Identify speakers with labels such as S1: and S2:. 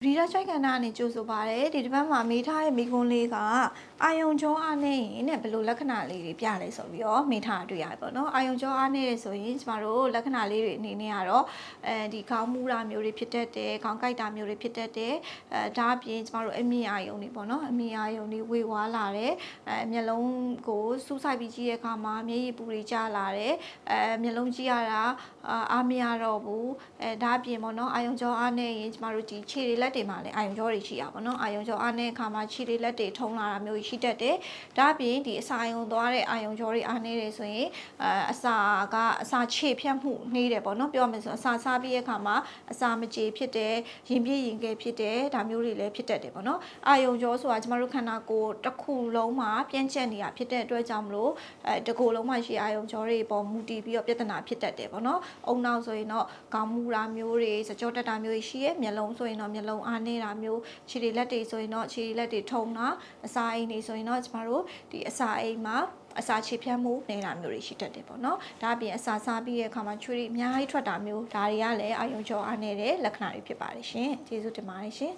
S1: ရီရာချိုက်ကဏ္ဍအနေကြိုးဆိုပါတယ်ဒီတစ်ပတ်မှာမေးထားတဲ့မိကွန်းလေးကအာယုံကြောအားနေရင်နဲ့ဘယ်လိုလက္ခဏာလေးတွေပြလဲဆိုပြီးတော့မေးထားတွေ့ရတယ်ပေါ့နော်အာယုံကြောအားနေတယ်ဆိုရင်ကျမတို့လက္ခဏာလေးတွေအနေနဲ့ကတော့ဒီခေါင်းမူတာမျိုးတွေဖြစ်တတ်တယ်ခေါင်းကိုက်တာမျိုးတွေဖြစ်တတ်တယ်ဒါအပြင်ကျမတို့အမြင်အာယုံတွေပေါ့နော်အမြင်အာယုံတွေဝေဝါးလာတယ်မျက်လုံးကိုစူးစိုက်ပြီးကြည့်တဲ့အခါမှာမျက်ရည်ပူတွေကျလာတယ်မျက်လုံးကြည့်ရတာအားမရတော့ဘူးဒါအပြင်ပေါ့နော်အာယုံကြောအားနေရင်ကျမတို့ဒီခြေတွေလက်တွေမှာလည်းအာယုံကြောတွေရှိရပါတော့အာယုံကြောအားနေအခါမှာခြေတွေလက်တွေထုံလာတာမျိုးရှိတတ်တယ်ဒါအပြင်ဒီအစာယုံသွားတဲ့အာယုံကြောတွေအားနေတယ်ဆိုရင်အစာခြေဖြတ်မှုနေတယ်ပေါ့နော်ပြောမယ်ဆိုအစာစားပြီးတဲ့အခါမှာအစာမကြေဖြစ်တယ်ရင်ပြည့်ရင်ကဲဖြစ်တယ်ဒါမျိုးတွေလည်းဖြစ်တတ်တယ်ပေါ့နော်အာယုံကြောဆိုတာကျမတို့ခန္ဓာကိုယ်တစ်ခုလုံးမှာပြန့်ကျက်နေတာဖြစ်တဲ့အတွက်ကြောင့်မလို့တစ်ကိုယ်လုံးမှာရှိအာယုံကြောတွေပေါ်မူတည်ပြီးတော့ပြဿနာဖြစ်တတ်တယ်ပေါ့နော်အုံနောက်ဆိုရင်တော့ခေါင်းမူတာမျိုးတွေစကြောတက်တာမျိုးတွေရှိရဲမျက်လုံးဆိုရင်တော့မျက်လုံးအားနေတာမျိုးခြေတွေလက်တွေဆိုရင်တော့ခြေလက်တွေထုံတာအစာအိမ်တွေဆိုရင်တော့ကျမတို့ဒီအစာအိမ်မှာအစာခြေဖြတ်မှုနေတာမျိုးတွေရှိတတ်တယ်ပေါ့နော်ဒါအပြင်အစာစားပြီးတဲ့အခါမှာချွေးတွေအများကြီးထွက်တာမျိုးဒါတွေကလည်းအာယုံကြောအားနေတဲ့လက္ခဏာတွေဖြစ်ပါတယ်ရှင်ကျေးဇူးတင်ပါတယ်ရှင်